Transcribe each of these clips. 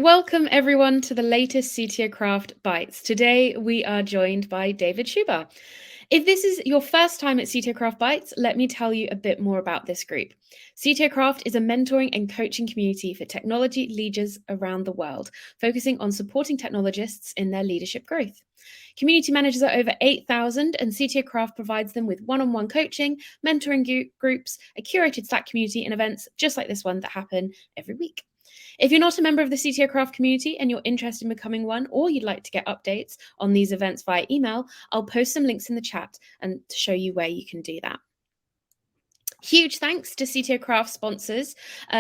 Welcome everyone to the latest CTO Craft Bytes. Today we are joined by David Schuber. If this is your first time at CTO Craft Bytes, let me tell you a bit more about this group. CTO Craft is a mentoring and coaching community for technology leaders around the world, focusing on supporting technologists in their leadership growth. Community managers are over 8,000, and CTO Craft provides them with one-on-one coaching, mentoring groups, a curated Slack community, and events just like this one that happen every week. If you're not a member of the CTO Craft community and you're interested in becoming one, or you'd like to get updates on these events via email, I'll post some links in the chat and to show you where you can do that. Huge thanks to CTO Craft sponsors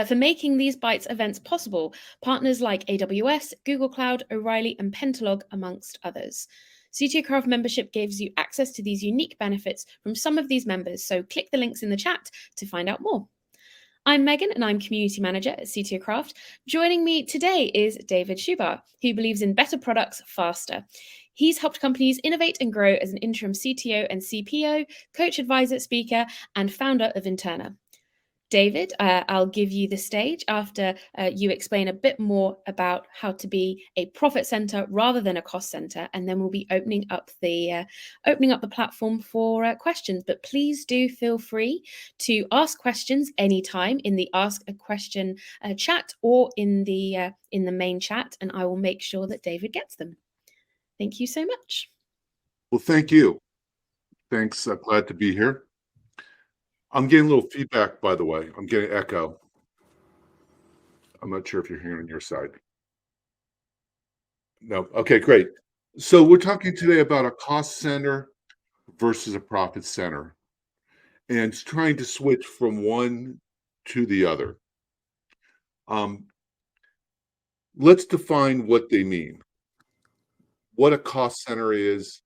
for making these Bytes events possible. Partners like AWS, Google Cloud, O'Reilly, and Pentalog, amongst others. CTO Craft membership gives you access to these unique benefits from some of these members, so click the links in the chat to find out more. I'm Megan, and I'm Community Manager at CTO Craft. Joining me today is David Schuber, who believes in better products faster. He's helped companies innovate and grow as an interim CTO and CPO, coach, advisor, speaker, and founder of Interna. David, I'll give you the stage after you explain a bit more about how to be a profit center rather than a cost center, and then we'll be opening up the platform for questions. But please do feel free to ask questions anytime in the Ask a Question chat or in the main chat, and I will make sure that David gets them. Thank you so much. Well, thank you. Thanks. Glad to be here. I'm getting a little feedback, by the way. I'm getting echo. I'm not sure if you're hearing on your side. No. Okay, great. So we're talking today about a cost center versus a profit center and trying to switch from one to the other. Let's define what they mean, what a cost center is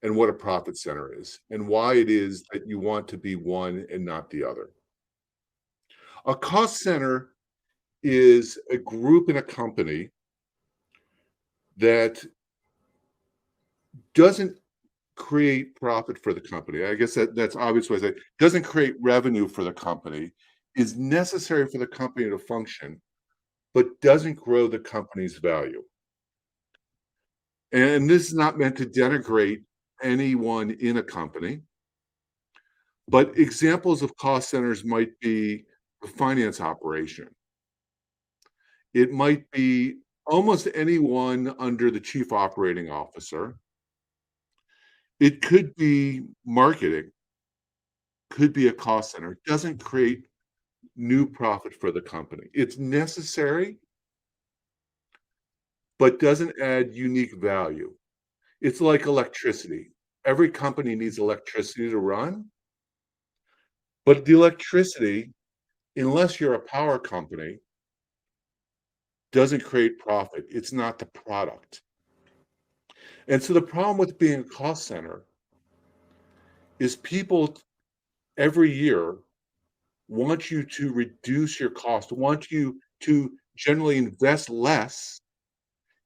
and what a profit center is, and why it is that you want to be one and not the other. A cost center is a group in a company that doesn't create profit for the company. I guess that's obvious what I say. Doesn't create revenue for the company, is necessary for the company to function, but doesn't grow the company's value. And this is not meant to denigrate anyone in a company, but examples of cost centers might be a finance operation. It might be almost anyone under the chief operating officer. It could be marketing, could be a cost center. It doesn't create new profit for the company. It's necessary, but doesn't add unique value. It's like electricity. Every company needs electricity to run, but the electricity, unless you're a power company, doesn't create profit. It's not the product. And so the problem with being a cost center is people every year want you to reduce your cost, want you to generally invest less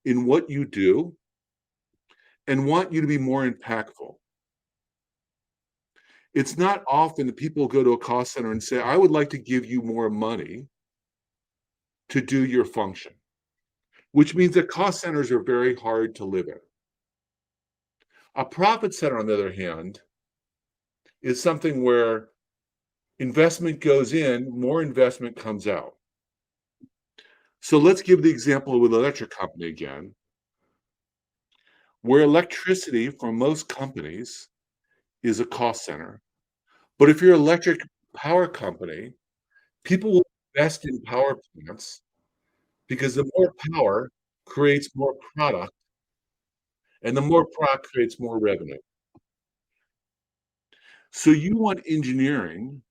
in what you do, and want you to be more impactful. It's not often that people go to a cost center and say, I would like to give you more money to do your function, which means that cost centers are very hard to live in. A profit center, on the other hand, is something where investment goes in, more investment comes out. So let's give the example with electric company again, where electricity for most companies is a cost center. But if you're an electric power company, people will invest in power plants because the more power creates more product, and the more product creates more revenue. So you want engineering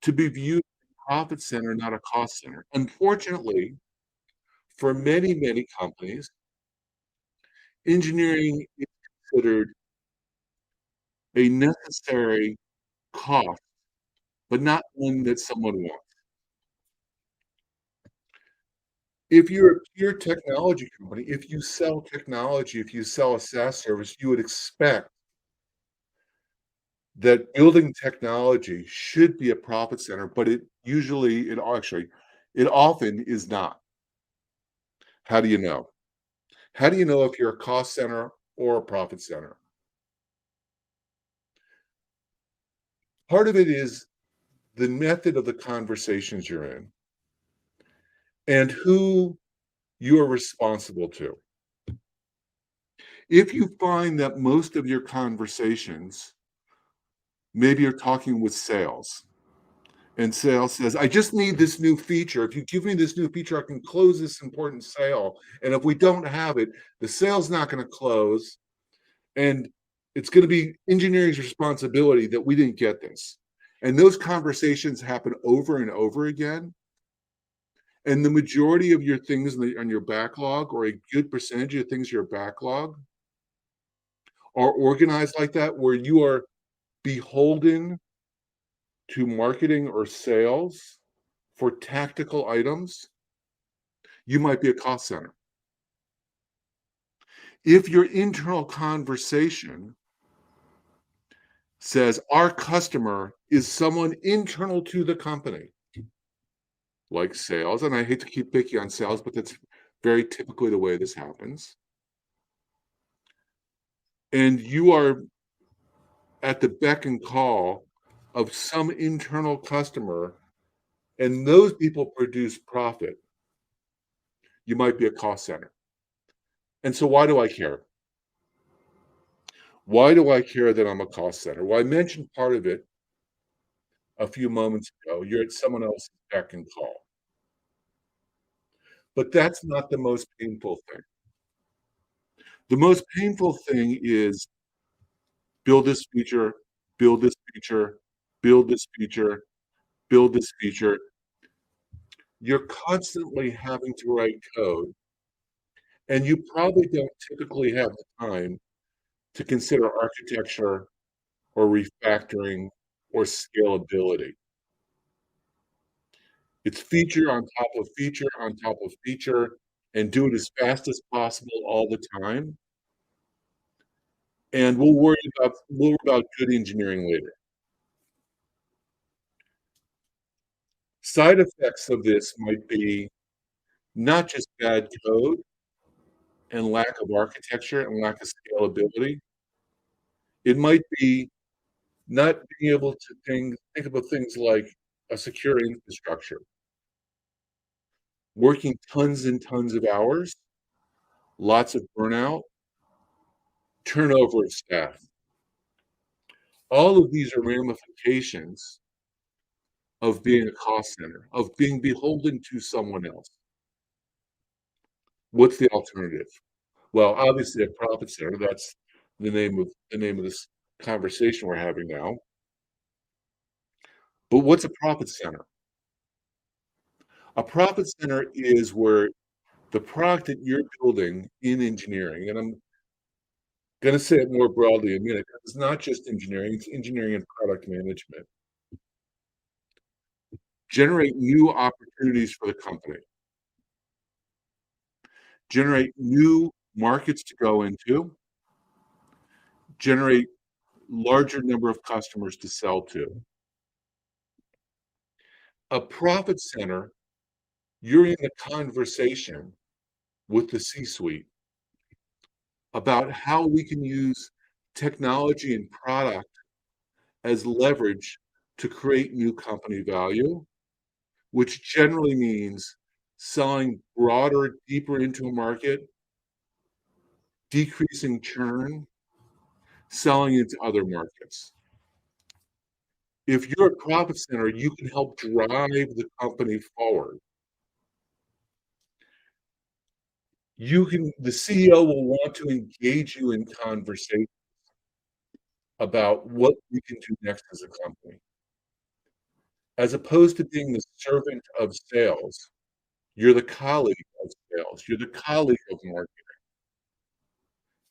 to be viewed as a profit center, not a cost center. Unfortunately, for many, many companies, engineering is considered a necessary cost, but not one that someone wants. If you're a pure technology company, if you sell technology, if you sell a SaaS service, you would expect that building technology should be a profit center, but it often is not. How do you know? How do you know if you're a cost center or a profit center? Part of it is the method of the conversations you're in and who you are responsible to. If you find that most of your conversations, maybe you're talking with sales, and sales says, I just need this new feature. If you give me this new feature, I can close this important sale. And if we don't have it, the sale's not going to close. And it's going to be engineering's responsibility that we didn't get this. And those conversations happen over and over again. And the majority of your things on your backlog, or a good percentage of things in your backlog, are organized like that, where you are beholden to marketing or sales for tactical items. You might be a cost center. If your internal conversation says our customer is someone internal to the company, like sales, and I hate to keep picking on sales, but that's very typically the way this happens. And you are at the beck and call of some internal customer, and those people produce profit, you might be a cost center. And so, why do I care? Why do I care that I'm a cost center? Well, I mentioned part of it a few moments ago. You're at someone else's beck and call. But that's not the most painful thing. The most painful thing is build this feature, build this feature, build this feature, build this feature. You're constantly having to write code, and you probably don't typically have the time to consider architecture or refactoring or scalability. It's feature on top of feature on top of feature, and do it as fast as possible all the time. And we'll worry about good engineering later. Side effects of this might be not just bad code and lack of architecture and lack of scalability. It might be not being able to think about things like a secure infrastructure, working tons and tons of hours, lots of burnout, turnover of staff. All of these are ramifications of being a cost center, of being beholden to someone else. What's the alternative? Well, obviously a profit center, that's the name of this conversation we're having now. But what's a profit center? A profit center is where the product that you're building in engineering, and I'm gonna say it more broadly in a minute, 'cause it's not just engineering, it's engineering and product management. Generate new opportunities for the company, generate new markets to go into, generate larger number of customers to sell to. A profit center, you're in a conversation with the C-suite about how we can use technology and product as leverage to create new company value, which generally means selling broader, deeper into a market, decreasing churn, selling into other markets. If you're a profit center, you can help drive the company forward. The CEO will want to engage you in conversation about what we can do next as a company. As opposed to being the servant of sales, you're the colleague of sales, you're the colleague of marketing.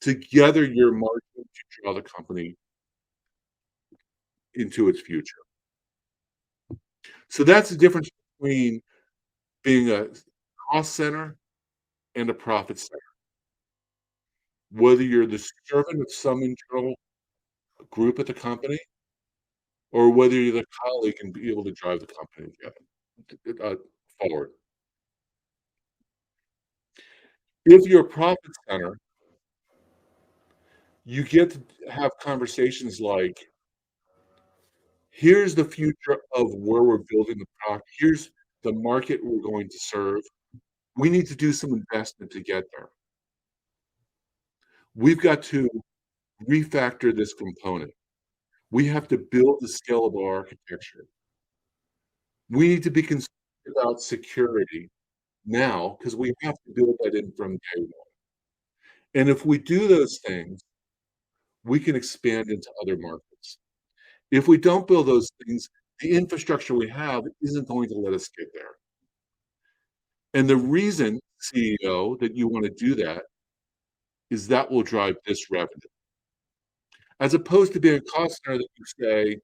Together, you're marketing to draw the company into its future. So that's the difference between being a cost center and a profit center. Whether you're the servant of some internal group at the company, or whether you're the colleague and be able to drive the company together, forward. If you're a profit center, you get to have conversations like, here's the future of where we're building the product. Here's the market we're going to serve. We need to do some investment to get there. We've got to refactor this component. We have to build the scalable architecture. We need to be concerned about security now because we have to build that in from day one. And if we do those things, we can expand into other markets. If we don't build those things, the infrastructure we have isn't going to let us get there. And the reason, CEO, that you want to do that is that will drive this revenue. As opposed to being a cost center that you say,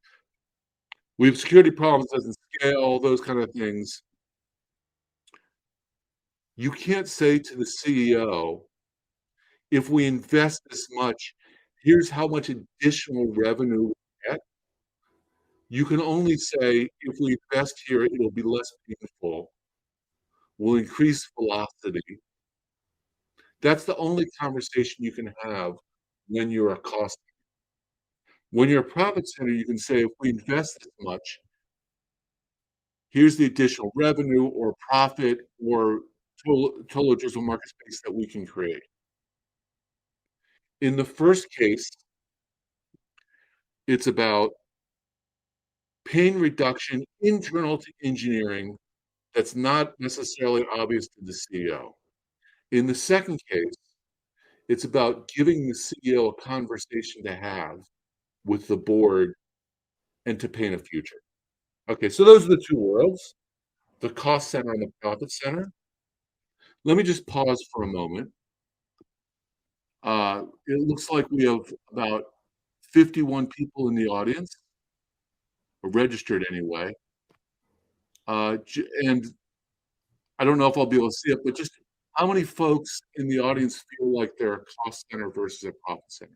we have security problems, doesn't scale, those kind of things. You can't say to the CEO, if we invest this much, here's how much additional revenue we get. You can only say, if we invest here, it'll be less painful. We'll increase velocity. That's the only conversation you can have when you're a cost. When you're a profit center, you can say, if we invest this much, here's the additional revenue or profit or total addressable market space that we can create. In the first case, it's about pain reduction internal to engineering that's not necessarily obvious to the CEO. In the second case, it's about giving the CEO a conversation to have with the board and to paint a future. Okay, so those are the two worlds, the cost center and the profit center. Let me just pause for a moment. It looks like we have about 51 people in the audience, or registered anyway. And I don't know if I'll be able to see it, but just how many folks in the audience feel like they're a cost center versus a profit center?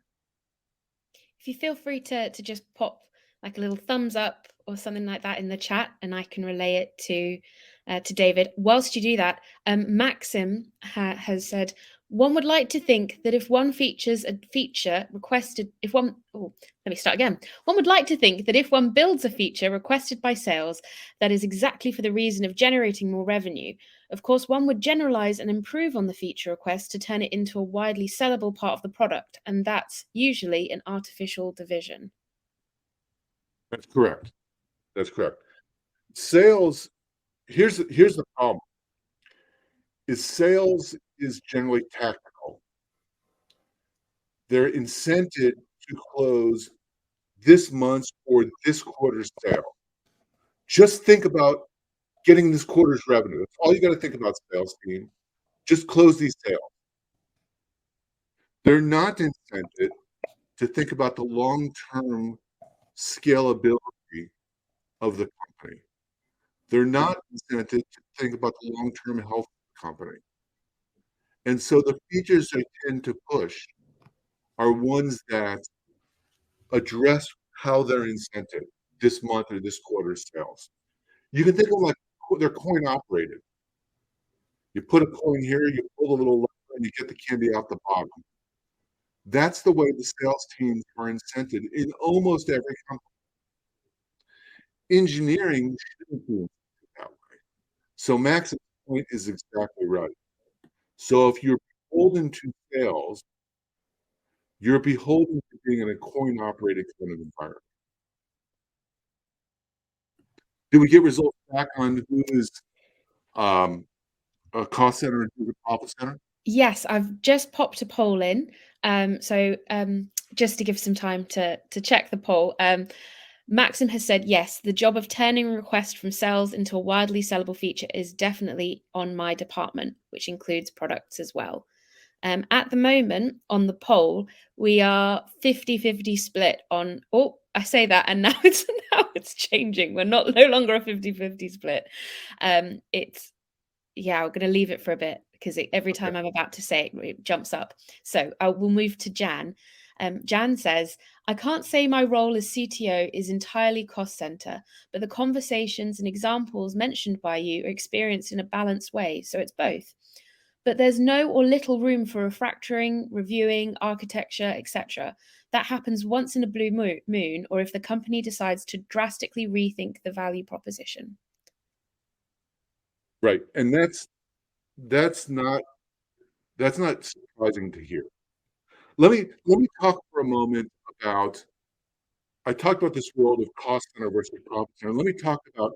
If you feel free to just pop like a little thumbs up or something like that in the chat, and I can relay it to David. Whilst you do that, Maxim has said, one would like to think that if one features a feature requested, if one, oh, let me start again. One would like to think that if one builds a feature requested by sales that is exactly for the reason of generating more revenue, of course, one would generalize and improve on the feature request to turn it into a widely sellable part of the product, and that's usually an artificial division. That's correct. That's correct. Sales, here's the problem, is sales is generally tactical. They're incented to close this month's or this quarter's sale. Just think about getting this quarter's revenue. That's all you got to think about, sales team. Just close these sales. They're not incented to think about the long-term scalability of the company. They're not incented to think about the long-term health of the company. And so the features they tend to push are ones that address how they're incented this month or this quarter's sales. You can think of them like they're coin operated. You put a coin here, you pull a little lever, and you get the candy out the bottom. That's the way the sales teams are incented in almost every company. Engineering shouldn't be incented that way. So Max's point is exactly right. So if you're beholden to sales, you're beholden to being in a coin-operated kind of environment. Did we get results back on who is a cost center and who's a profit center? Yes, I've just popped a poll in. So just to give some time to check the poll. Maxim has said, yes, the job of turning a request from sales into a widely sellable feature is definitely on my department, which includes products as well. At the moment on the poll, we are 50-50 split on, oh, I say that, and now it's changing. We're no longer a 50-50 split. Yeah, we're going to leave it for a bit because every time I'm about to say it, it jumps up. So we'll move to Jan. Jan says, I can't say my role as CTO is entirely cost center, but the conversations and examples mentioned by you are experienced in a balanced way. So it's both. but there's no or little room for refactoring, reviewing, architecture, etc. That happens once in a blue moon, or if the company decides to drastically rethink the value proposition. Right. And that's not surprising to hear. Let me talk for a moment about I talked about this world of cost center versus profit center. Let me talk about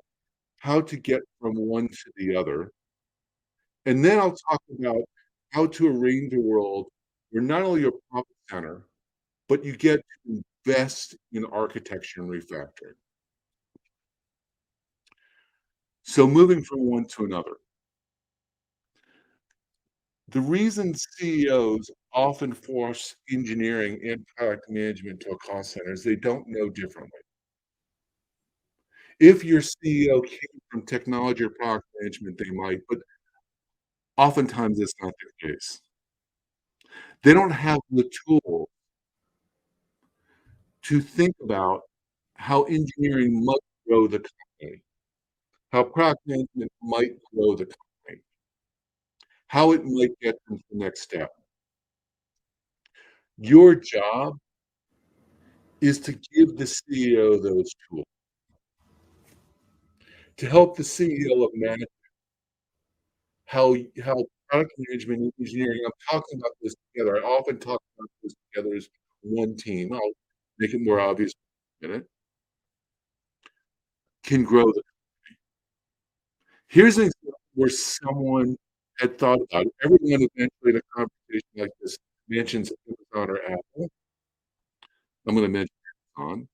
how to get from one to the other. And then I'll talk about how to arrange a world where not only you're a profit center, but you get to invest in architecture and refactoring. So moving from one to another. The reason CEOs often force engineering and product management to a cost center is they don't know differently. If your CEO came from technology or product management, they might, but oftentimes it's not the case. They don't have the tool to think about how engineering might grow the company, how product management might grow the company, how it might get them to the next step. Your job is to give the CEO those tools, to help the CEO of management how product management and engineering, I'm talking about this together. I often talk about this together as one team. I'll make it more obvious in a minute. Can grow the. Here's an example where someone had thought about it. Everyone eventually in a conversation like this mentions Amazon or Apple. I'm going to mention Amazon.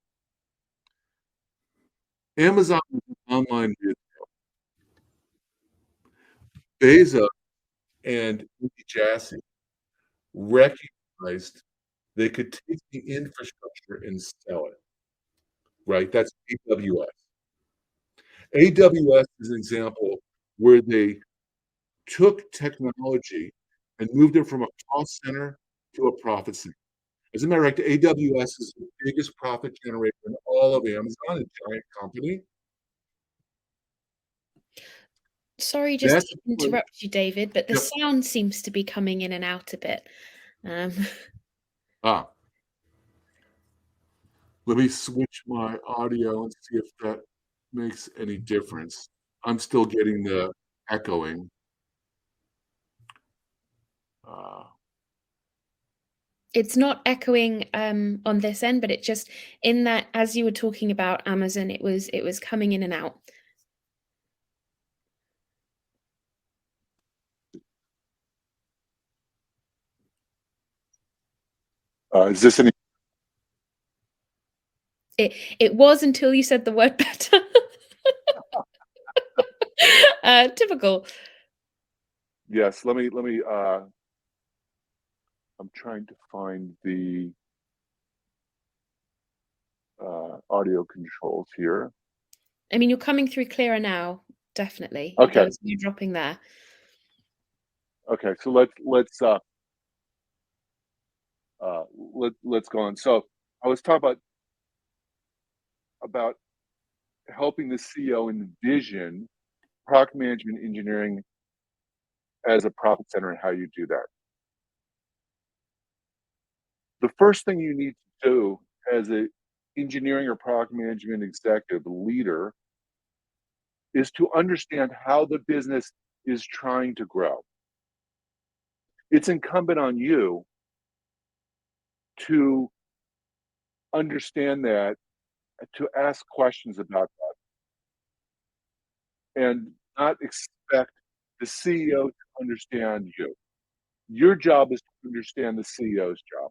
Amazon is an online business. Bezos and Andy Jassy recognized they could take the infrastructure and sell it, right? That's AWS. AWS is an example where they took technology and moved it from a cost center to a profit center. As a matter of fact, AWS is the biggest profit generator in all of Amazon, a giant company. Sorry, just That's to interrupt you, David, but the yep. sound seems to be coming in and out a bit. Um, Ah, let me switch my audio and see if that makes any difference. I'm still getting the echoing. Uh, it's not echoing on this end, but it just in that as you were talking about Amazon, it was coming in and out. is this any? It was until you said the word better. Typical. Yes. Let me. I'm trying to find the audio controls here. I mean, you're coming through clearer now, definitely. There Okay. was you dropping there. Okay. So let's go on. So I was talking about helping the CEO envision product management engineering as a profit center and how you do that. The first thing you need to do as a engineering or product management executive leader is to understand how the business is trying to grow. It's incumbent on you to understand that, to ask questions about that, and not expect the CEO to understand you. Your job is to understand the CEO's job.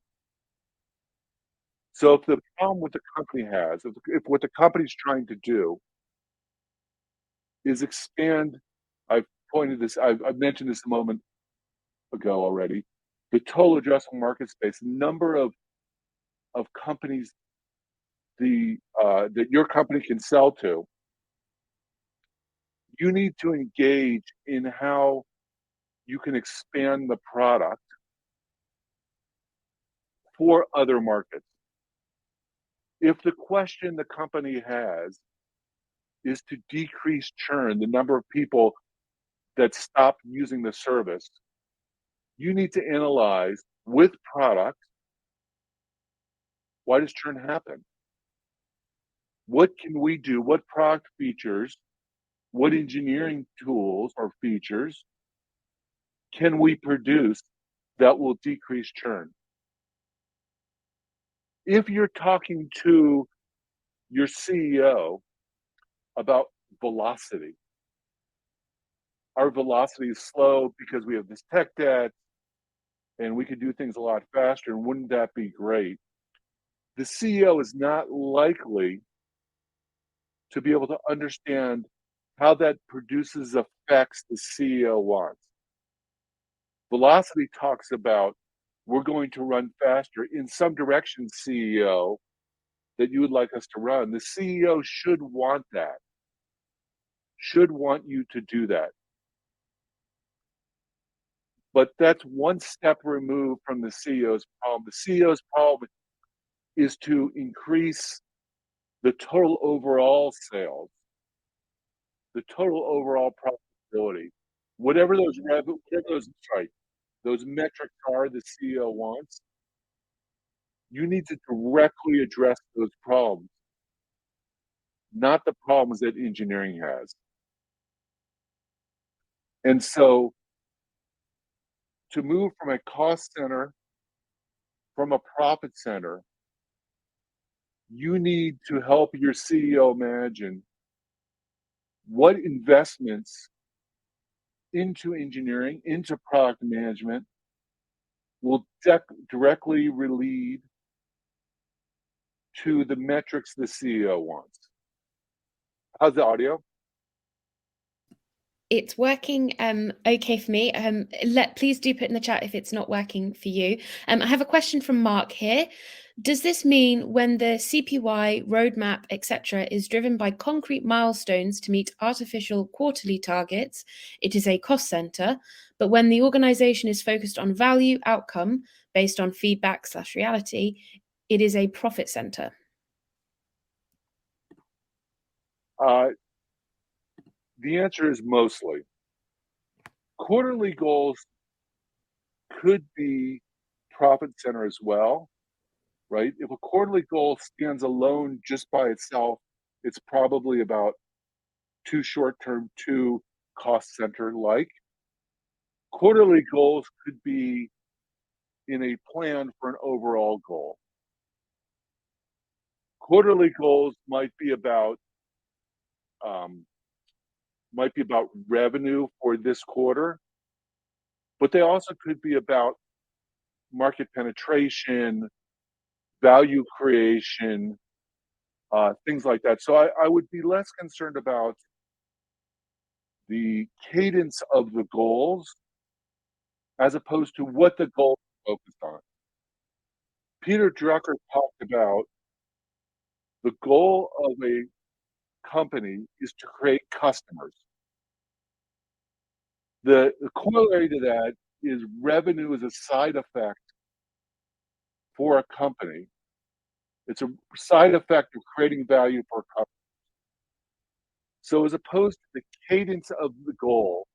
So if the problem with the company has, if what the company's trying to do is expand, I've mentioned this a moment ago already, the total addressable market space, the number of companies that your company can sell to, you need to engage in how you can expand the product for other markets. If the question the company has is to decrease churn, the number of people that stop using the service, You need to analyze with product, why does churn happen? What can we do? What product features, what engineering tools or features can we produce that will decrease churn? If you're talking to your CEO about velocity, our velocity is slow because we have this tech debt and we could do things a lot faster, and wouldn't that be great? The CEO is not likely to be able to understand how that produces effects the CEO wants. Velocity talks about we're going to run faster in some direction, CEO, that you would like us to run. The CEO should want that, should want you to do that. But that's one step removed from the CEO's problem. The CEO's problem is to increase the total overall sales, the total overall profitability. Whatever those metrics are the CEO wants, you need to directly address those problems, not the problems that engineering has. And so to move from a cost center, from a profit center, you need to help your CEO imagine what investments into engineering, into product management will directly lead to the metrics the CEO wants. How's the audio? It's working okay for me. Please do put in the chat if it's not working for you. I have a question from Mark here. Does this mean when the CPY roadmap, etc., is driven by concrete milestones to meet artificial quarterly targets, it is a cost center, but when the organization is focused on value outcome based on feedback/reality, it is a profit center? The answer is mostly. Quarterly goals could be profit center as well, right? If a quarterly goal stands alone just by itself, it's probably about too short term, too cost center like. Quarterly goals could be in a plan for an overall goal. Quarterly goals might be about revenue for this quarter, but they also could be about market penetration, value creation, things like that. So I would be less concerned about the cadence of the goals as opposed to what the goal is focused on. Peter Drucker talked about the goal of a company is to create customers. The corollary to that is revenue is a side effect for a company. It's a side effect of creating value for a company. So as opposed to the cadence of the goal,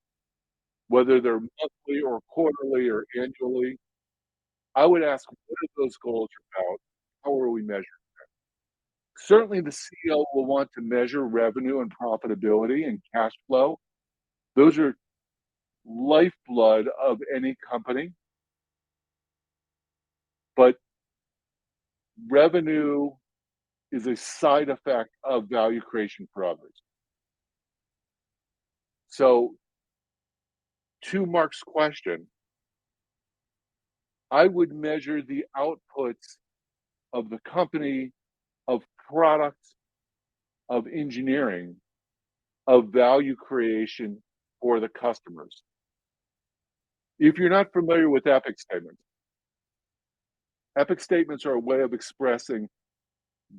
whether they're monthly or quarterly or annually, I would ask, what are those goals about? How are we measuring them? Certainly the CEO will want to measure revenue and profitability and cash flow. Those are lifeblood of any company. But revenue is a side effect of value creation for others. So to Mark's question, I would measure the outputs of the company, of products, of engineering, of value creation for the customers. If you're not familiar with epic statements are a way of expressing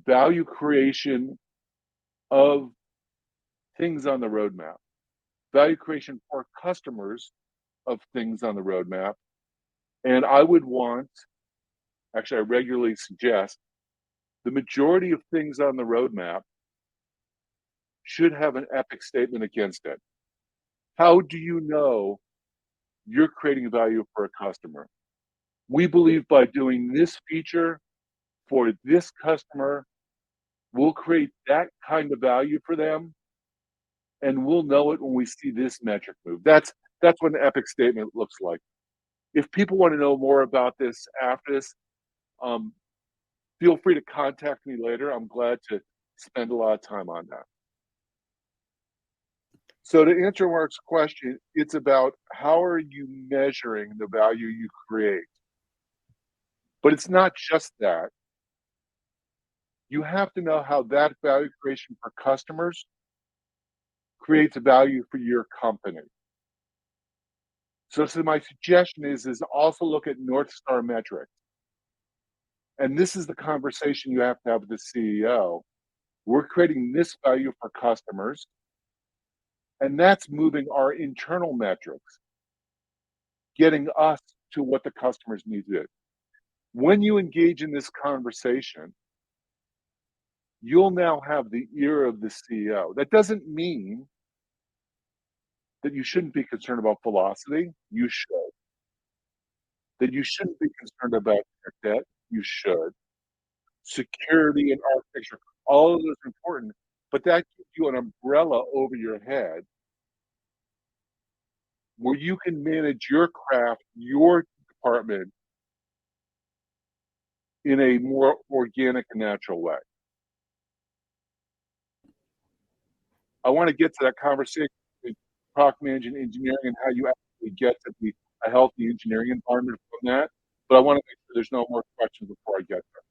value creation of things on the roadmap, value creation for customers of things on the roadmap. And I would want, actually, I regularly suggest, the majority of things on the roadmap should have an epic statement against it. How do you know you're creating value for a customer. We believe by doing this feature for this customer, we'll create that kind of value for them, and we'll know it when we see this metric move. That's what an epic statement looks like. If people want to know more about this after this, um, feel free to contact me later. I'm glad to spend a lot of time on that. So to answer Mark's question, it's about how are you measuring the value you create? But it's not just that. You have to know how that value creation for customers creates value for your company. So my suggestion is also look at North Star metrics. And this is the conversation you have to have with the CEO. We're creating this value for customers, and that's moving our internal metrics, getting us to what the customers need to do. When you engage in this conversation, you'll now have the ear of the CEO. That doesn't mean that you shouldn't be concerned about velocity. You should. That you shouldn't be concerned about your debt. You should. Security and architecture, all of those are important, but that gives you an umbrella over your head where you can manage your craft, your department in a more organic and natural way. I want to get to that conversation with product management engineering and how you actually get to be a healthy engineering environment from that. But I want to make sure there's no more questions before I get there.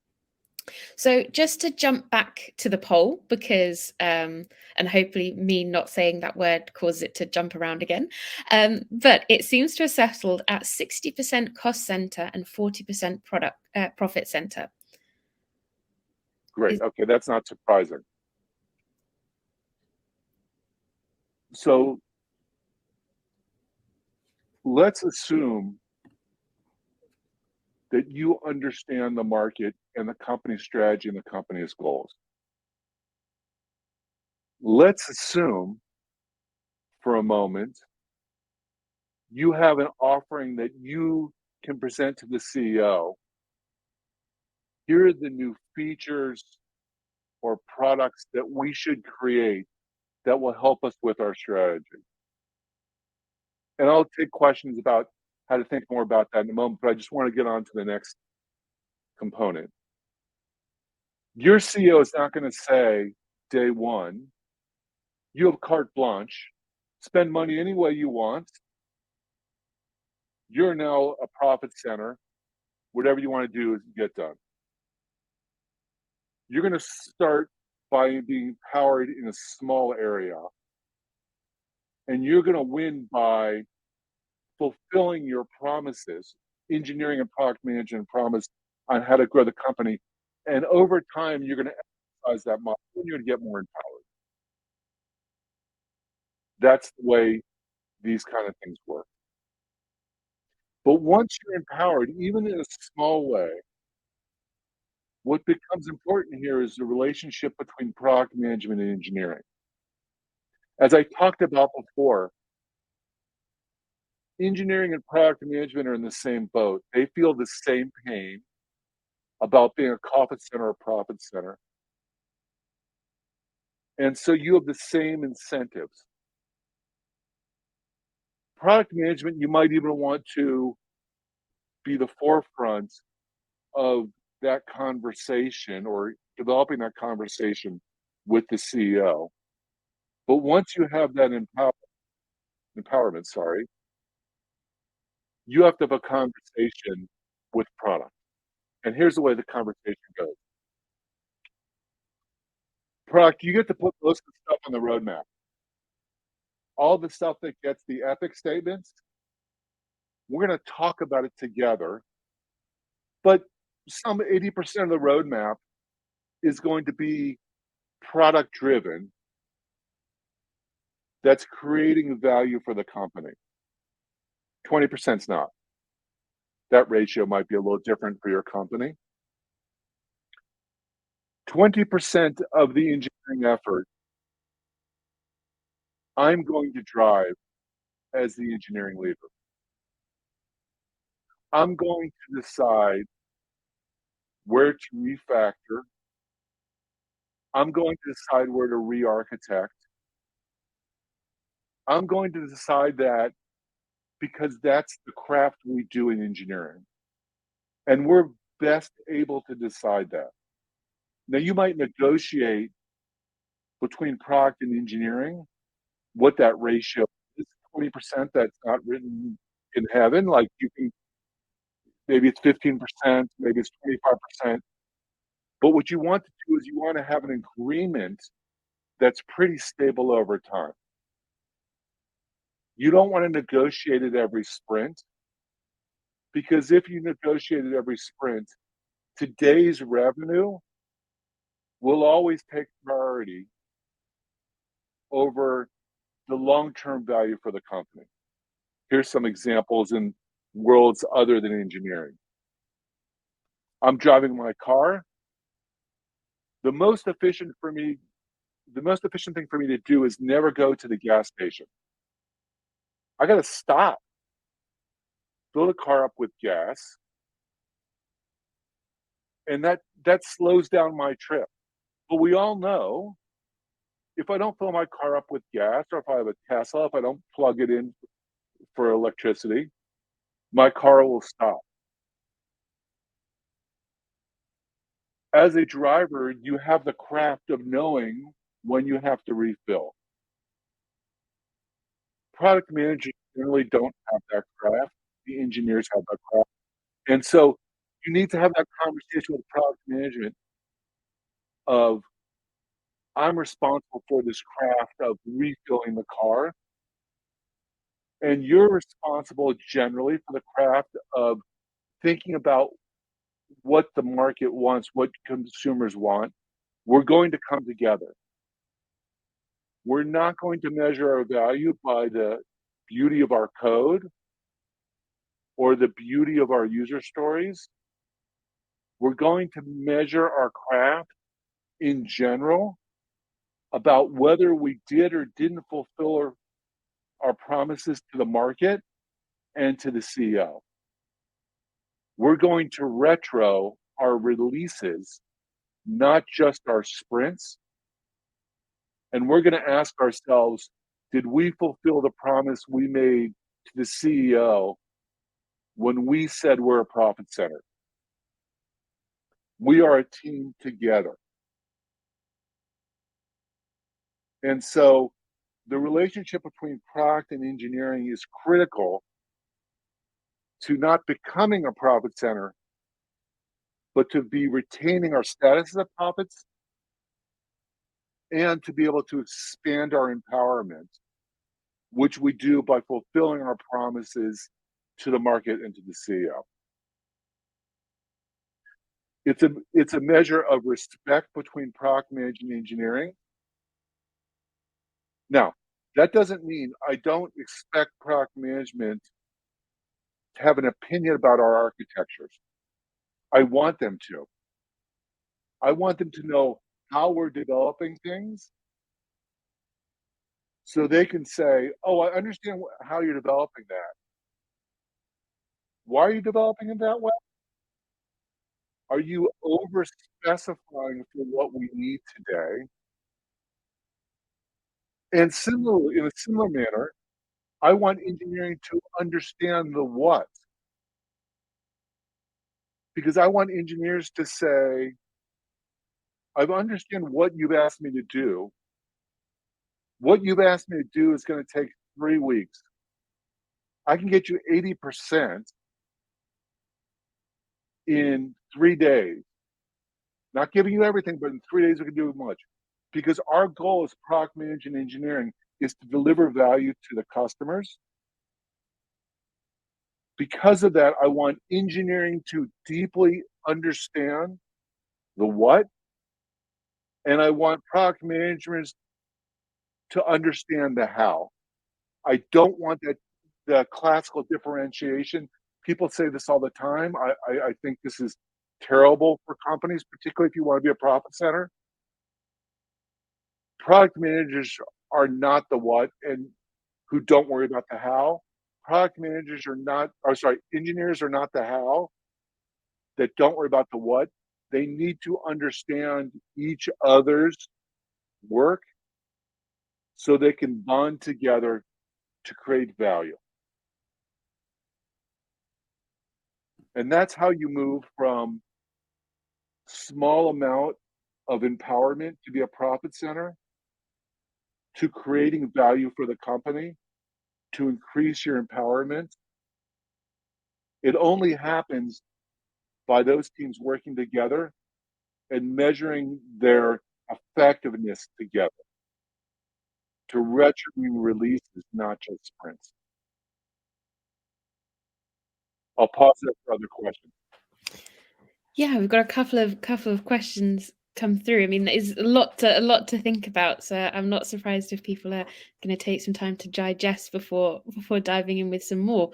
So just to jump back to the poll, because and hopefully me not saying that word causes it to jump around again, but it seems to have settled at 60% cost center and 40% profit center. Great. Okay, that's not surprising. So let's assume that you understand the market and the company's strategy and the company's goals. Let's assume for a moment you have an offering that you can present to the CEO. Here are the new features or products that we should create that will help us with our strategy. And I'll take questions about how to think more about that in a moment, but I just want to get on to the next component. Your CEO is not going to say, day one, you have carte blanche, spend money any way you want. You're now a profit center. Whatever you want to do is get done. You're going to start by being powered in a small area. And you're going to win by fulfilling your promises, engineering and product management promise on how to grow the company. And over time, you're going to exercise that muscle and you're going to get more empowered. That's the way these kind of things work. But once you're empowered, even in a small way, what becomes important here is the relationship between product management and engineering. As I talked about before, engineering and product management are in the same boat. They feel the same pain about being a profit center or profit center. And so you have the same incentives. Product management, you might even want to be the forefront of that conversation or developing that conversation with the CEO. But once you have that empowerment, you have to have a conversation with product. And here's the way the conversation goes. Product, you get to put most of the stuff on the roadmap. All the stuff that gets the epic statements, we're going to talk about it together. But some 80% of the roadmap is going to be product driven that's creating value for the company. 20% is not. That ratio might be a little different for your company. 20% of the engineering effort, I'm going to drive as the engineering leader. I'm going to decide where to refactor. I'm going to decide where to re-architect. I'm going to decide that because that's the craft we do in engineering, and we're best able to decide that. Now, you might negotiate between product and engineering what that ratio is. 20%, that's not written in heaven. Like, you can, maybe it's 15%, maybe it's 25%. But what you want to do is you want to have an agreement that's pretty stable over time. You don't want to negotiate it every sprint, because if you negotiate it every sprint, today's revenue will always take priority over the long-term value for the company. Here's some examples in worlds other than engineering. I'm driving my car. The most efficient for me, the most efficient thing for me to do is never go to the gas station. I got to stop, fill the car up with gas, and that slows down my trip. But we all know, if I don't fill my car up with gas, or if I have a Tesla, if I don't plug it in for electricity, my car will stop. As a driver, you have the craft of knowing when you have to refill. Product managers generally don't have that craft. The engineers have that craft. And so you need to have that conversation with product management of, I'm responsible for this craft of refilling the car, and you're responsible generally for the craft of thinking about what the market wants, what consumers want. We're going to come together. We're not going to measure our value by the beauty of our code or the beauty of our user stories. We're going to measure our craft in general about whether we did or didn't fulfill our promises to the market and to the CEO. We're going to retro our releases, not just our sprints. And we're going to ask ourselves, did we fulfill the promise we made to the CEO when we said we're a profit center? We are a team together. And so the relationship between product and engineering is critical to not becoming a profit center, but to be retaining our status as a profits, and to be able to expand our empowerment, which we do by fulfilling our promises to the market and to the CEO. It's a measure of respect between product management and engineering. Now, that doesn't mean I don't expect product management to have an opinion about our architectures. I want them to. I want them to know how we're developing things, so they can say, "Oh, I understand how you're developing that. Why are you developing it that way? Are you over specifying for what we need today?" And similarly, in a similar manner, I want engineering to understand the what, because I want engineers to say, "I understand what you've asked me to do. What you've asked me to do is gonna take 3 weeks. I can get you 80% in 3 days. Not giving you everything, but in 3 days we can do much." Because our goal as product management engineering is to deliver value to the customers. Because of that, I want engineering to deeply understand the what, and I want product managers to understand the how. I don't want the classical differentiation. People say this all the time. I think this is terrible for companies, particularly if you want to be a profit center. Product managers are not the what, and who don't worry about the how. engineers are not the how, that don't worry about the what. They need to understand each other's work so they can bond together to create value. And that's how you move from small amount of empowerment to be a profit center to creating value for the company to increase your empowerment. It only happens by those teams working together and measuring their effectiveness together to retrofit releases, not just sprints. I'll pause there for other questions. Yeah, we've got a couple of questions come through. I mean, there's a lot to think about. So I'm not surprised if people are going to take some time to digest before diving in with some more.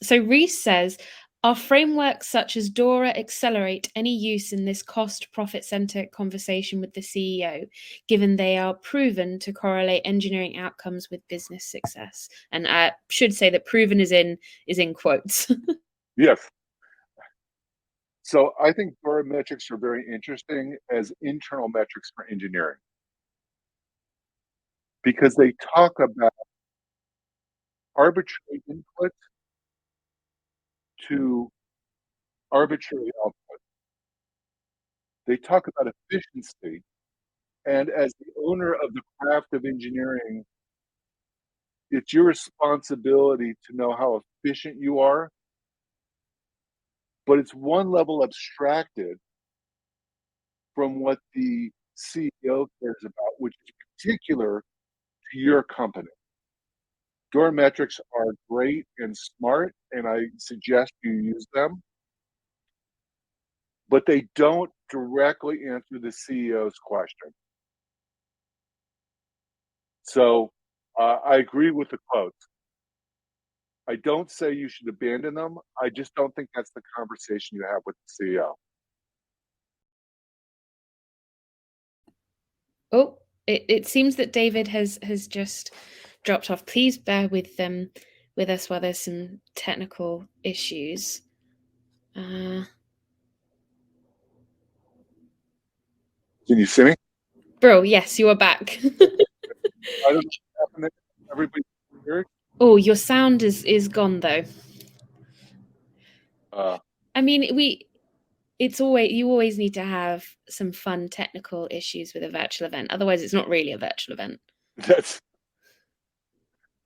So Reese says, are frameworks such as Dora accelerate any use in this cost profit center conversation with the CEO, given they are proven to correlate engineering outcomes with business success? And I should say that proven is in quotes. Yes. So I think Dora metrics are very interesting as internal metrics for engineering because they talk about arbitrary input to arbitrary output. They talk about efficiency. And as the owner of the craft of engineering, it's your responsibility to know how efficient you are, but it's one level abstracted from what the CEO cares about, which is particular to your company. Your metrics are great and smart, and I suggest you use them, but they don't directly answer the CEO's question. So I agree with the quotes. I don't say you should abandon them. I just don't think that's the conversation you have with the CEO. Oh, it seems that David has just dropped off. Please bear with us while there's some technical issues. Can you see me? Bro, yes, you are back. I don't know what happened. Everybody here? Oh, your sound is gone though. Uh, I mean, you always need to have some fun technical issues with a virtual event. Otherwise, it's not really a virtual event. that's.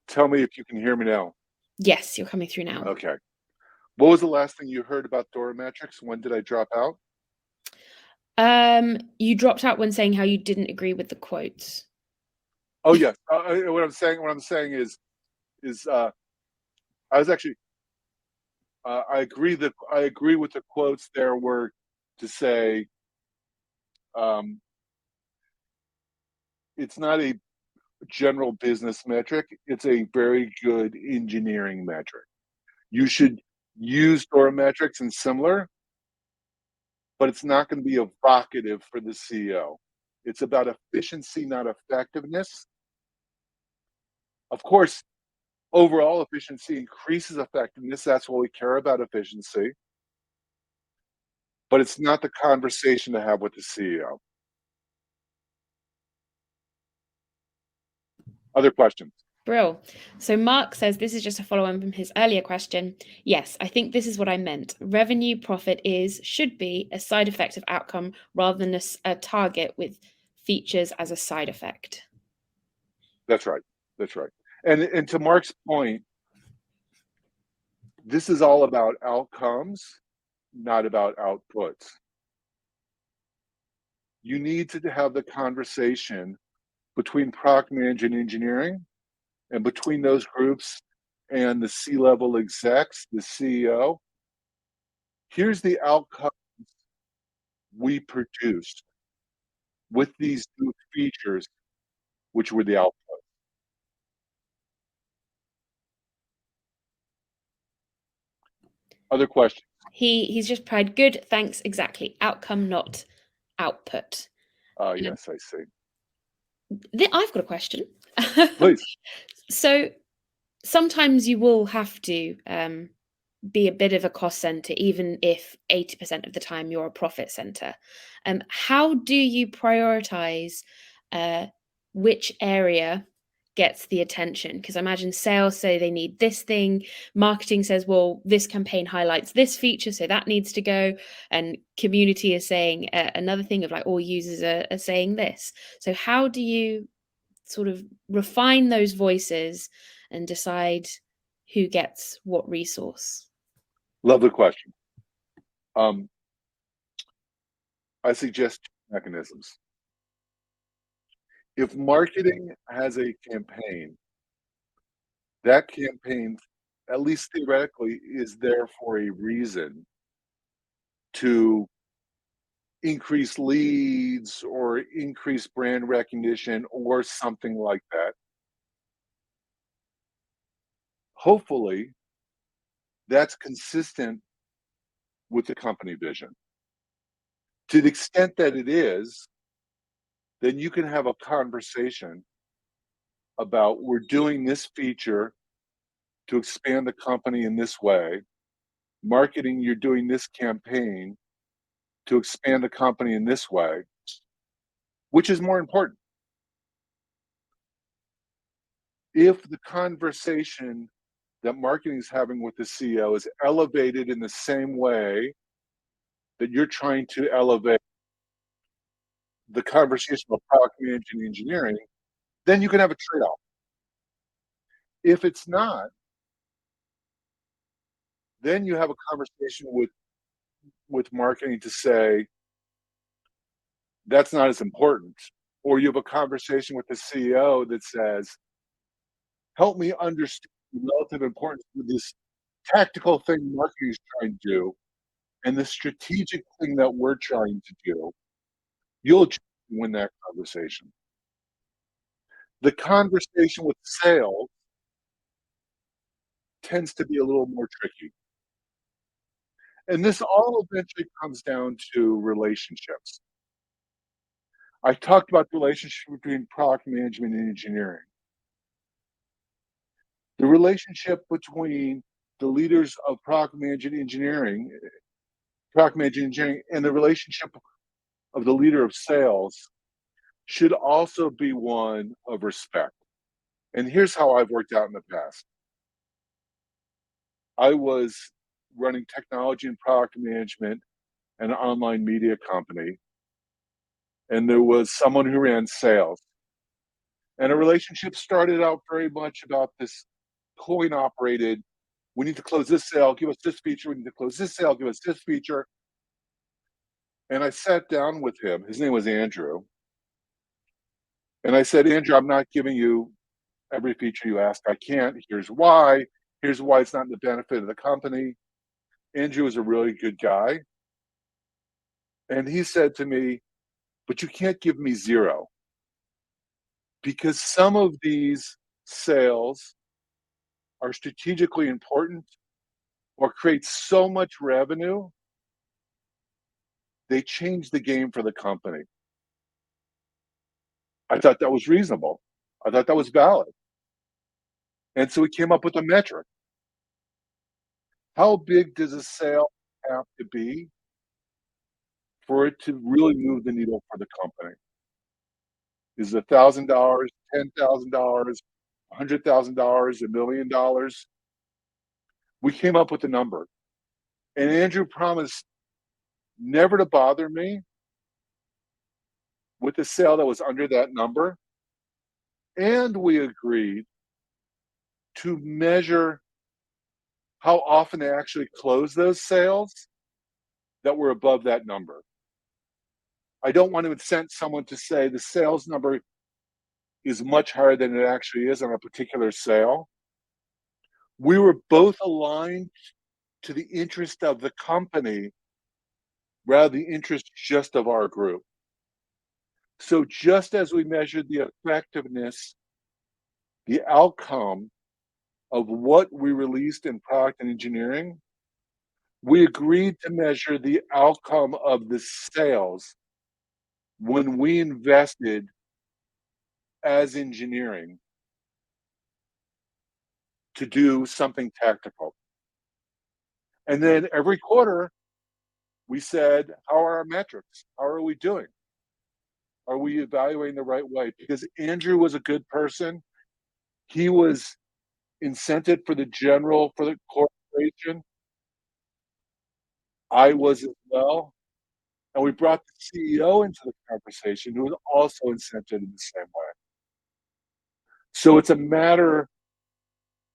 Tell me if you can hear me now. Yes, you're coming through now. Okay. What was the last thing you heard about Dora metrics? When did I drop out? You dropped out when saying how you didn't agree with the quotes. Oh yes. What I'm saying is I was actually I agree with the quotes there were to say it's not a general business metric. It's a very good engineering metric. You should use Dora metrics and similar, but it's not going to be evocative for the CEO. It's about efficiency, not effectiveness. Of course, overall efficiency increases effectiveness. That's what we care about, efficiency. But it's not the conversation to have with the CEO. Other questions? Brill. So Mark says this is just a follow on from his earlier question. Yes, I think this is what I meant. Revenue profit should be a side effect of outcome rather than a target with features as a side effect. That's right. That's right. And to Mark's point, this is all about outcomes, not about outputs. You need to have the conversation between product management and engineering and between those groups and the C-level execs, the CEO. Here's the outcomes we produced with these new features, which were the output. Other questions? He's just pried good, thanks, exactly. Outcome, not output. Yes, I see. I've got a question. Please. So sometimes you will have to be a bit of a cost center, even if 80% of the time you're a profit center. How do you prioritize uh, which area gets the attention? Because I imagine sales say they need this thing, marketing says, well, this campaign highlights this feature, so that needs to go, and community is saying another thing of like all users are saying this. So how do you sort of refine those voices and decide who gets what resource? Love the question. Um, I suggest two mechanisms. If marketing has a campaign, that campaign, at least theoretically, is there for a reason to increase leads or increase brand recognition or something like that. Hopefully, that's consistent with the company vision. To the extent that it is, then you can have a conversation about we're doing this feature to expand the company in this way. Marketing, you're doing this campaign to expand the company in this way. Which is more important? If the conversation that marketing is having with the CEO is elevated in the same way that you're trying to elevate the conversation about product management and engineering, then you can have a trade-off. If it's not, then you have a conversation with marketing to say that's not as important. Or you have a conversation with the CEO that says, help me understand the relative importance of this tactical thing marketing is trying to do and the strategic thing that we're trying to do. You'll win that conversation. The conversation with sales tends to be a little more tricky. And this all eventually comes down to relationships. I talked about the relationship between product management and engineering. The relationship between the leaders of product management engineering, and the relationship of the leader of sales should also be one of respect. And here's how I've worked out in the past. I was running technology and product management at an online media company, and there was someone who ran sales. And a relationship started out very much about this coin operated. We need to close this sale, give us this feature. We need to close this sale, give us this feature. And I sat down with him. His name was Andrew. And I said, Andrew, I'm not giving you every feature you ask. I can't. Here's why. Here's why it's not in the benefit of the company. Andrew is a really good guy. And he said to me, but you can't give me zero because some of these sales are strategically important or create so much revenue, they change the game for the company. I thought that was reasonable. I thought that was valid. And so we came up with a metric. How big does a sale have to be for it to really move the needle for the company? Is it $1,000, $10,000, $100,000, $1,000,000? We came up with a number. And Andrew promised never to bother me with a sale that was under that number. And we agreed to measure how often they actually closed those sales that were above that number. I don't want to incent someone to say the sales number is much higher than it actually is on a particular sale. We were both aligned to the interest of the company rather than the interest just of our group. So just as we measured the effectiveness, the outcome of what we released in product and engineering, we agreed to measure the outcome of the sales when we invested as engineering to do something tactical. And then every quarter, we said, how are our metrics? How are we doing? Are we evaluating the right way? Because Andrew was a good person. He was incented for the corporation. I was as well. And we brought the CEO into the conversation who was also incented in the same way. So it's a matter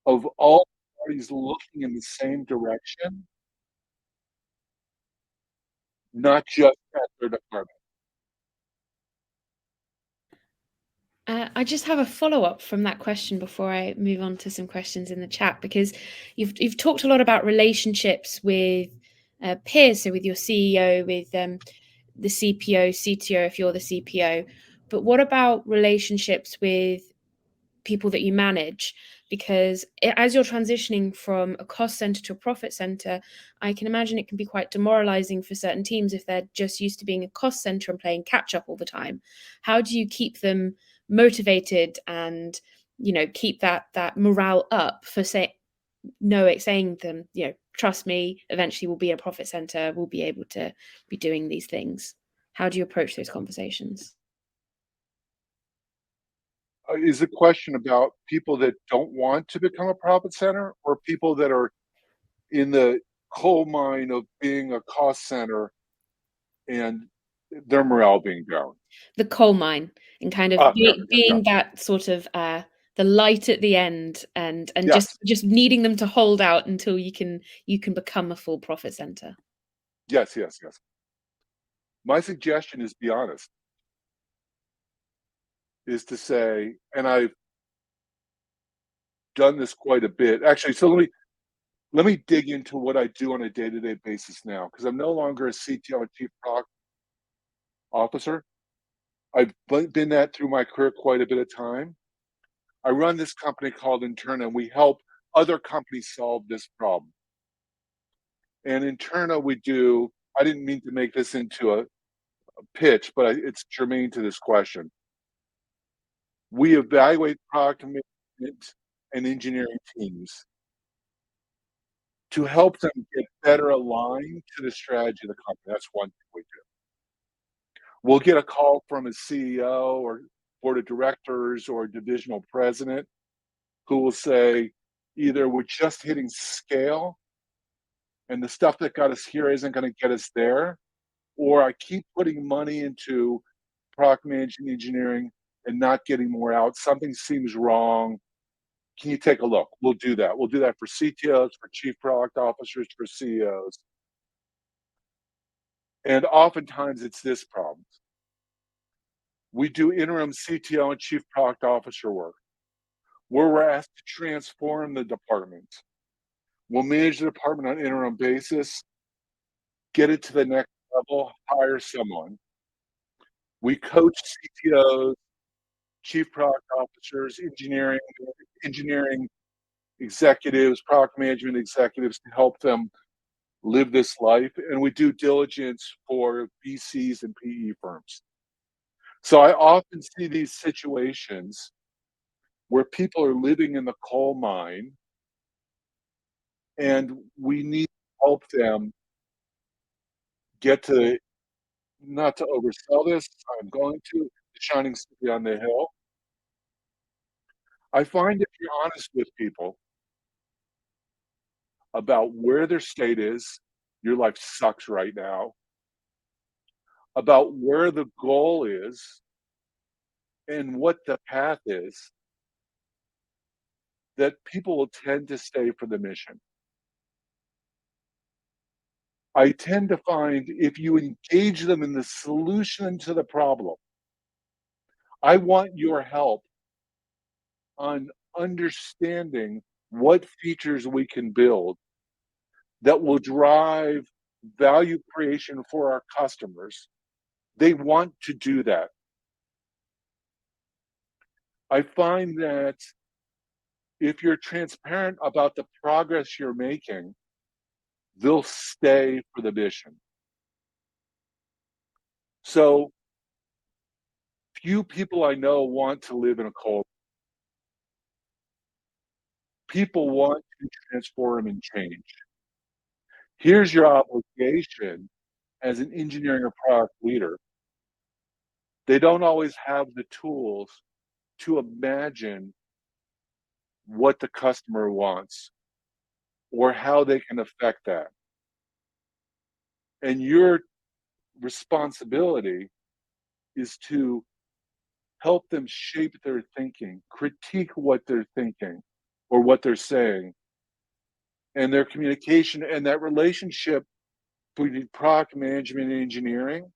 of all parties looking in the same direction, not just at their department. I just have a follow-up from that question before I move on to some questions in the chat, because you've talked a lot about relationships with peers, so with your CEO, with the CPO, CTO, if you're the CPO. But what about relationships with people that you manage? Because as you're transitioning from a cost center to a profit center, I can imagine it can be quite demoralizing for certain teams if they're just used to being a cost center and playing catch up all the time. How do you keep them motivated and keep that morale up for saying to them, trust me, eventually we'll be a profit center, we'll be able to be doing these things? How do you approach those conversations? Is the question about people that don't want to become a profit center or people that are in the coal mine of being a cost center and their morale being down? The coal mine, and kind of Yeah, yeah, yeah. being that sort of the light at the end, and just Yes, just needing them to hold out until you can become a full profit center. yes, yes, yes. My suggestion is be honest, is to say, and I've done this quite a bit. Actually, so let me dig into what I do on a day-to-day basis now, because I'm no longer a CTO and chief product officer. I've been that through my career quite a bit of time. I run this company called Interna, and we help other companies solve this problem. And Interna, we do. I didn't mean to make this into a pitch, but it's germane to this question. We evaluate product management and engineering teams to help them get better aligned to the strategy of the company. That's one thing we do. We'll get a call from a CEO or board of directors or divisional president who will say, either we're just hitting scale and the stuff that got us here isn't going to get us there, or I keep putting money into product management engineering and not getting more out. Something seems wrong. Can you take a look? We'll do that. We'll do that for CTOs, for chief product officers, for CEOs. And oftentimes it's this problem. We do interim CTO and chief product officer work where we're asked to transform the department. We'll manage the department on an interim basis, get it to the next level, hire someone. We coach CTOs, chief product officers, engineering executives, product management executives to help them live this life. And we do diligence for VCs and PE firms. So I often see these situations where people are living in the coal mine and we need to help them get to, not to oversell this, I'm going to, the shining city on the hill. I find if you're honest with people about where their state is, your life sucks right now, about where the goal is and what the path is, that people will tend to stay for the mission. I tend to find if you engage them in the solution to the problem, I want your help on understanding what features we can build that will drive value creation for our customers. They want to do that. I find that if you're transparent about the progress you're making, they'll stay for the mission. So few people I know want to live in a coal. People want to transform and change. Here's your obligation as an engineering or product leader. They don't always have the tools to imagine what the customer wants or how they can affect that. And your responsibility is to help them shape their thinking, critique what they're thinking or what they're saying, and their communication and that relationship between product management and engineering,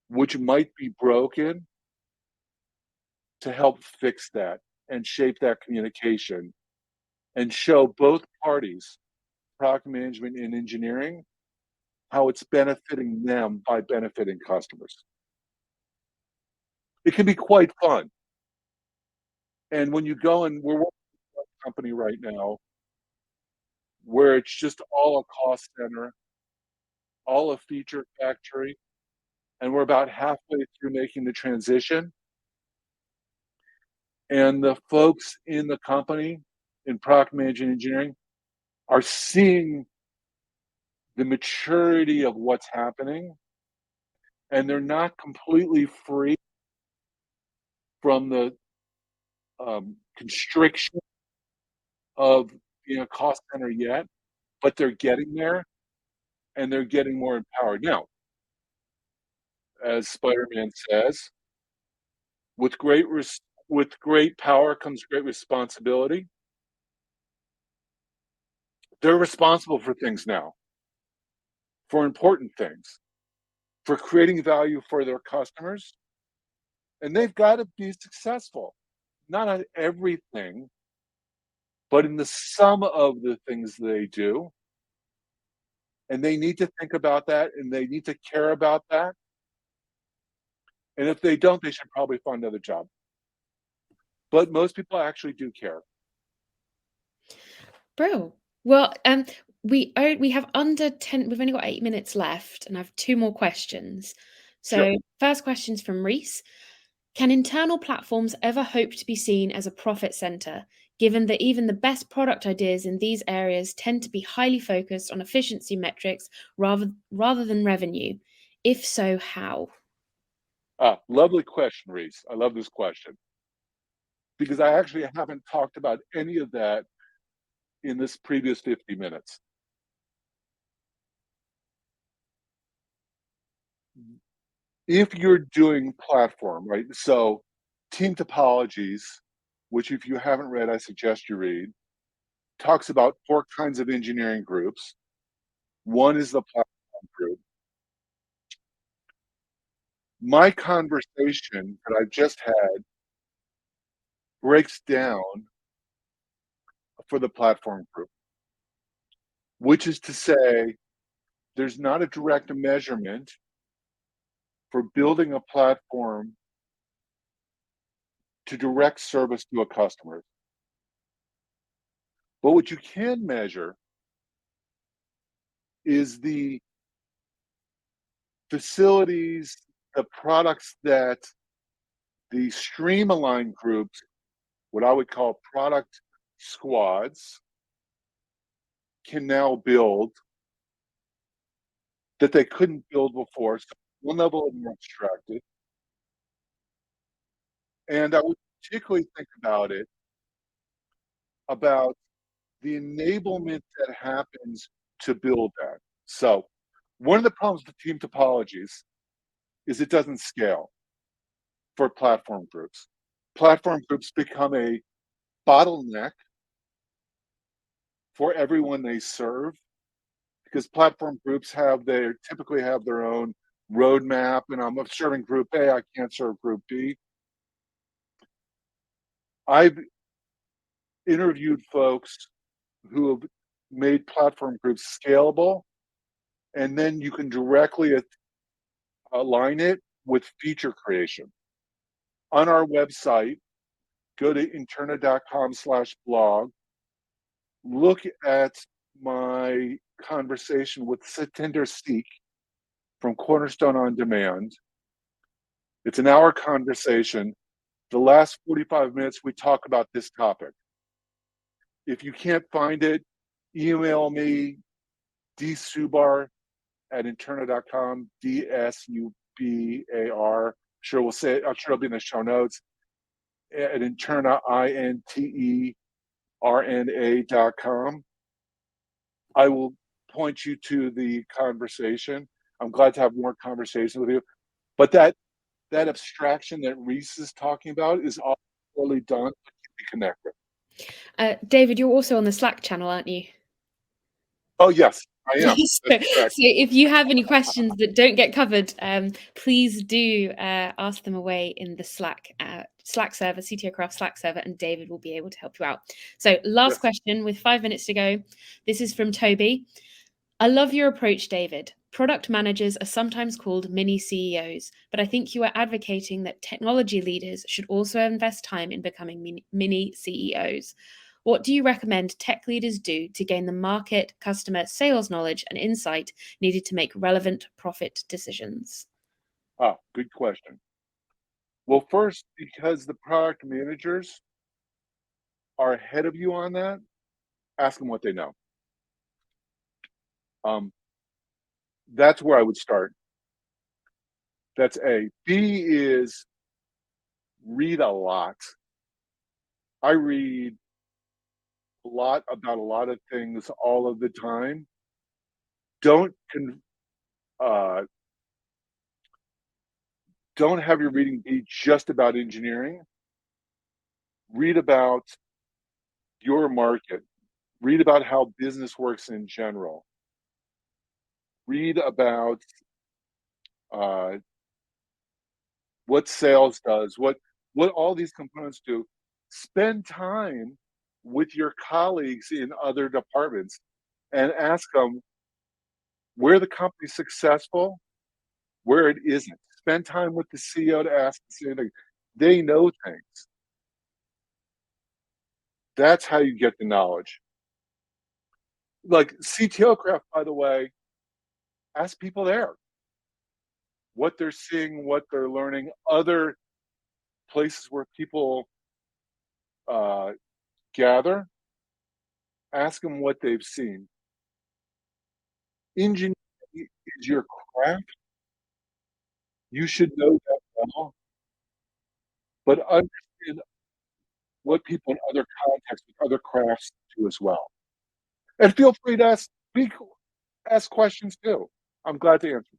which might be broken, to help fix that and shape that communication and show both parties, product management and engineering, how it's benefiting them by benefiting customers. It can be quite fun. And when you go and we're working with a company right now where it's just all a cost center, all a feature factory, and we're about halfway through making the transition. And the folks in the company in product management engineering are seeing the maturity of what's happening, and they're not completely free from the constriction of being a cost center yet, but they're getting there and they're getting more empowered. Now, as Spider-Man says, with with great power comes great responsibility. They're responsible for things now, for important things, for creating value for their customers, and they've got to be successful. Not on everything, but in the sum of the things they do. And they need to think about that and they need to care about that. And if they don't, they should probably find another job. But most people actually do care. Bro. Well, we have under 10, we've only got 8 minutes left, and I have two more questions. Sure. So, first question's from Reese. Can internal platforms ever hope to be seen as a profit center, given that even the best product ideas in these areas tend to be highly focused on efficiency metrics rather than revenue? If so, how? Lovely question, Reese. I love this question because I actually haven't talked about any of that in this previous 50 minutes. If you're doing platform, right? So, Team Topologies, which if you haven't read, I suggest you read, talks about four kinds of engineering groups. One is the platform group. My conversation that I've just had breaks down for the platform group, which is to say, there's not a direct measurement for building a platform to direct service to a customer. But what you can measure is the facilities, the products that the stream-aligned groups, what I would call product squads, can now build that they couldn't build before. So one level of more abstracted. And I would particularly think about the enablement that happens to build that. So one of the problems with team topologies is it doesn't scale for platform groups. Platform groups become a bottleneck for everyone they serve because platform groups typically have their own roadmap, and I'm serving group A, I can't serve group B. I've interviewed folks who have made platform groups scalable, and then you can directly align it with feature creation. On our website, go to interna.com/blog, look at my conversation with Satinder Seek from Cornerstone On Demand. It's an hour conversation. The last 45 minutes, we talk about this topic. If you can't find it, email me, dsubar@interna.com, DSUBAR. Sure, we'll say it. I'm sure it'll be in the show notes. At Interna, INTERNA.com. I will point you to the conversation. I'm glad to have more conversation with you. But that abstraction that Reese is talking about is all poorly done to be connected. David, you're also on the Slack channel, aren't you? Oh, yes, I am. So, That's correct. so if you have any questions that don't get covered, please do ask them away in the Slack server, CTO Craft Slack server, and David will be able to help you out. So last Yes. question with 5 minutes to go. This is from Toby. I love your approach, David. Product managers are sometimes called mini CEOs, but I think you are advocating that technology leaders should also invest time in becoming mini CEOs. What do you recommend tech leaders do to gain the market, customer, sales knowledge, and insight needed to make relevant profit decisions? Ah, good question. Well, first, because the product managers are ahead of you on that, ask them what they know. That's where I would start. That's A. B is read a lot. I read a lot about a lot of things all of the time. Don't uh, don't have your reading be just about engineering. Read about your market. Read about how business works in general. Read about uh, what sales does, what all these components do. Spend time with your colleagues in other departments and ask them where the company's successful, where it isn't. Spend time with the CEO to ask the same thing. They know things. That's how you get the knowledge. Like CTO Craft, by the way, ask people there what they're seeing, what they're learning, other places where people uh, gather. Ask them what they've seen. Engineering is your craft. You should know that well, but understand what people in other contexts with other crafts do as well. And feel free to ask questions too. I'm glad to answer.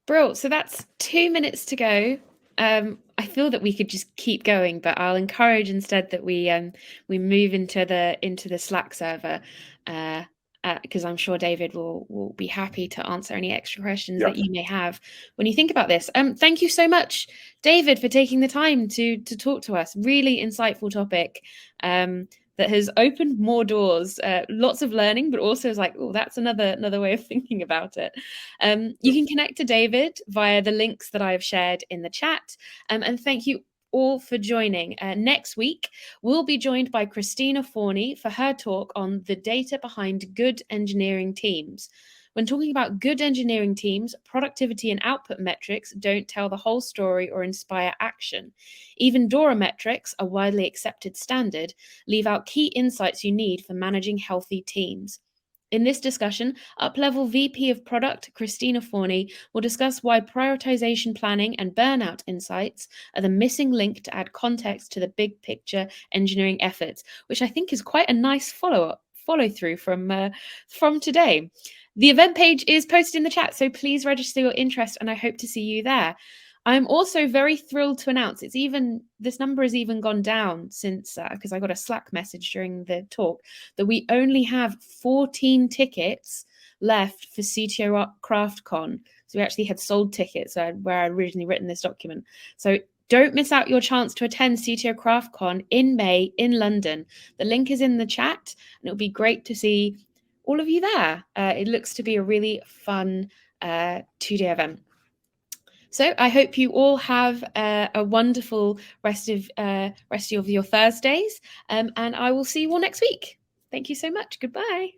Bro, so that's 2 minutes to go. I feel that we could just keep going, but I'll encourage instead that we move into the Slack server, because I'm sure David will be happy to answer any extra questions that Yes. you may have when you think about this. Thank you so much, David, for taking the time to talk to us. Really insightful topic. That has opened more doors, lots of learning, but also is like, oh, that's another way of thinking about it. You can connect to David via the links that I have shared in the chat. And thank you all for joining. Next week, we'll be joined by Christina Forney for her talk on the data behind good engineering teams. When talking about good engineering teams, productivity and output metrics don't tell the whole story or inspire action. Even DORA metrics, a widely accepted standard, leave out key insights you need for managing healthy teams. In this discussion, up-level VP of Product Christina Forney will discuss why prioritization planning and burnout insights are the missing link to add context to the big picture engineering efforts, which I think is quite a nice follow through from today. The event page is posted in the chat, so please register your interest, and I hope to see you there. I'm also very thrilled to announce this number has even gone down since because I got a Slack message during the talk that we only have 14 tickets left for CTO Craft Con. So we actually had sold tickets where I'd originally written this document. So don't miss out your chance to attend CTO Craft Con in May in London. The link is in the chat, and it'll be great to see all of you there. It looks to be a really fun 2-day event. So I hope you all have a wonderful rest of your Thursdays, and I will see you all next week. Thank you so much. Goodbye.